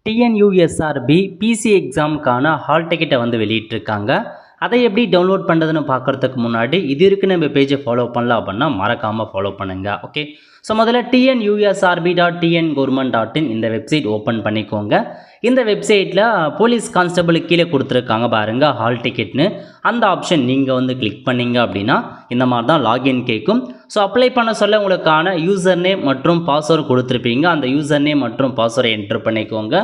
TNUSRB PC எக்ஸாமுக்கான hall டிக்கெட்டை வந்து வெளியிட்டிருக்காங்க. அதை எப்படி டவுன்லோட் பண்ணுறதுன்னு பார்க்குறதுக்கு முன்னாடி இது இருக்கு நம்ம பேஜை ஃபாலோ பண்ணல அப்படின்னா மறக்காமல் ஃபாலோ பண்ணுங்கள். ஓகே, ஸோ முதல்ல tnusrb.tngorment.in இந்த வெப்சைட் ஓப்பன் பண்ணிக்கோங்க. இந்த வெப்சைட்டில் போலீஸ் கான்ஸ்டபிளுக்கு கீழே கொடுத்துருக்காங்க பாருங்கள் ஹால் டிக்கெட்னு. அந்த ஆப்ஷன் நீங்கள் வந்து கிளிக் பண்ணிங்க அப்படின்னா இந்த மாதிரி தான் லாகின் கேட்கும். ஸோ அப்ளை பண்ண சொல்ல உங்களுக்கான யூசர் நேம் மற்றும் பாஸ்வேர்டு கொடுத்துருப்பீங்க. அந்த யூசர் நேம் மற்றும் பாஸ்வேர்டை என்ட்ரு பண்ணிக்கோங்க.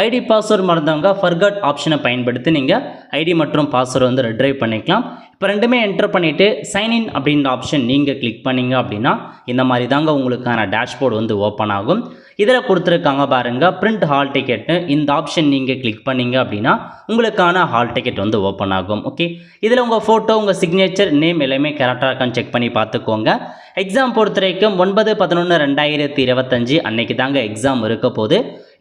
ஐடி பாஸ்வேர்டு மறந்தவங்க ஃபர்கட் ஆப்ஷனை பயன்படுத்தி நீங்கள் ஐடி மற்றும் பாஸ்வேர்டு வந்து ரெட்ரைவ் பண்ணிக்கலாம். இப்போ ரெண்டுமே என்ட்ரு பண்ணிவிட்டு சைன்இன் அப்படின்ற ஆப்ஷன் நீங்கள் கிளிக் பண்ணிங்க அப்படின்னா இந்த மாதிரி தாங்க உங்களுக்கான டேஷ்போர்டு வந்து ஓப்பன் ஆகும். இதில் கொடுத்துருக்காங்க பாருங்கள் பிரிண்ட் ஹால் டிக்கெட்னு. இந்த ஆப்ஷன் நீங்கள் கிளிக் பண்ணிங்க அப்படின்னா உங்களுக்கான ஹால் டிக்கெட் வந்து ஓப்பன் ஆகும். ஓகே, இதில் உங்கள் ஃபோட்டோ உங்கள் சிக்னேச்சர் நேம் எல்லாமே கரெக்டாக இருக்கான்னு செக் பண்ணி பார்த்துக்கோங்க. எக்ஸாம் பொறுத்த வரைக்கும் 9/11/2025 அன்னைக்கு தாங்க எக்ஸாம் இருக்க போது.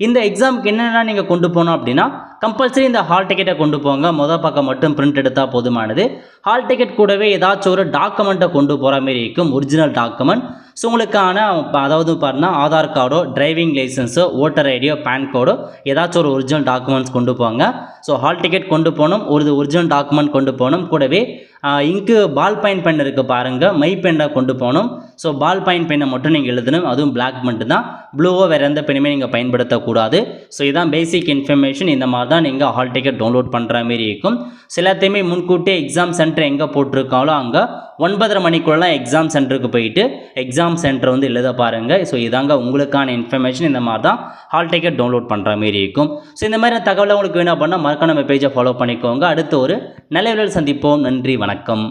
இந்த எக்ஸாமுக்கு என்னென்ன நீங்கள் கொண்டு போகணும் அப்படின்னா கம்பல்சரி இந்த ஹால் டிக்கெட்டை கொண்டு போங்க. மொதல் பக்கம் மட்டும் பிரிண்ட் எடுத்தால் போதுமானது. ஹால் டிக்கெட் கூடவே ஏதாச்சும் ஒரு டாக்குமெண்ட்டை கொண்டு போகிற மாதிரி இருக்கும், ஒரிஜினல் டாக்குமெண்ட். ஸோ உங்களுக்கான அதாவது பாருன்னா ஆதார் கார்டோ டிரைவிங் லைசன்ஸோ ஓட்டர் ஐடியோ பேன் கார்டோ ஏதாச்சும் ஒரு ஒரிஜினல் டாக்குமெண்ட்ஸ் கொண்டு போங்க. ஸோ ஹால் டிக்கெட் கொண்டு போகணும், ஒரு ஒரிஜினல் டாக்குமெண்ட் கொண்டு போகணும். கூடவே இங்கு பால் பாயிண்ட் பென் இருக்குது பாருங்கள், மை பென்னை கொண்டு போகணும். ஸோ பால் பாயிண்ட் பென்னை மட்டும் நீங்கள் எழுதணும், அதுவும் பிளாக் மட்டும் தான், ப்ளூவோ வேறு எந்த பெண்ணுமே நீங்கள் பயன்படுத்தக்கூடாது. ஸோ இதான் பேசிக் இன்ஃபர்மேஷன். இந்த மாதிரி தான் நீங்கள் ஹால் டிக்கெட் டவுன்லோட் பண்ணுற மாதிரி இருக்கும். சிலத்தையுமே முன்கூட்டியே எக்ஸாம் சென்டர் எங்கே போட்டிருக்காங்களோ அங்கே 9:30 மணிக்குள்ளலாம் எக்ஸாம் சென்டருக்கு போயிட்டு எக்ஸாம் சென்டர் வந்து எழுத பாருங்கள். ஸோ இதாங்க உங்களுக்கான இன்ஃபர்மேஷன். இந்த மாதிரி தான் ஹால் டிக்கெட் டவுன்லோட் பண்ணுற மாதிரி இருக்கும். ஸோ இந்த மாதிரி தகவலை உங்களுக்கு வேணும் அப்படின்னா மறக்காம நம்ம பேஜை ஃபாலோ பண்ணிக்கோங்க. அடுத்து ஒரு நல்ல வீடியோவில் சந்திப்போம். நன்றி, வணக்கம்.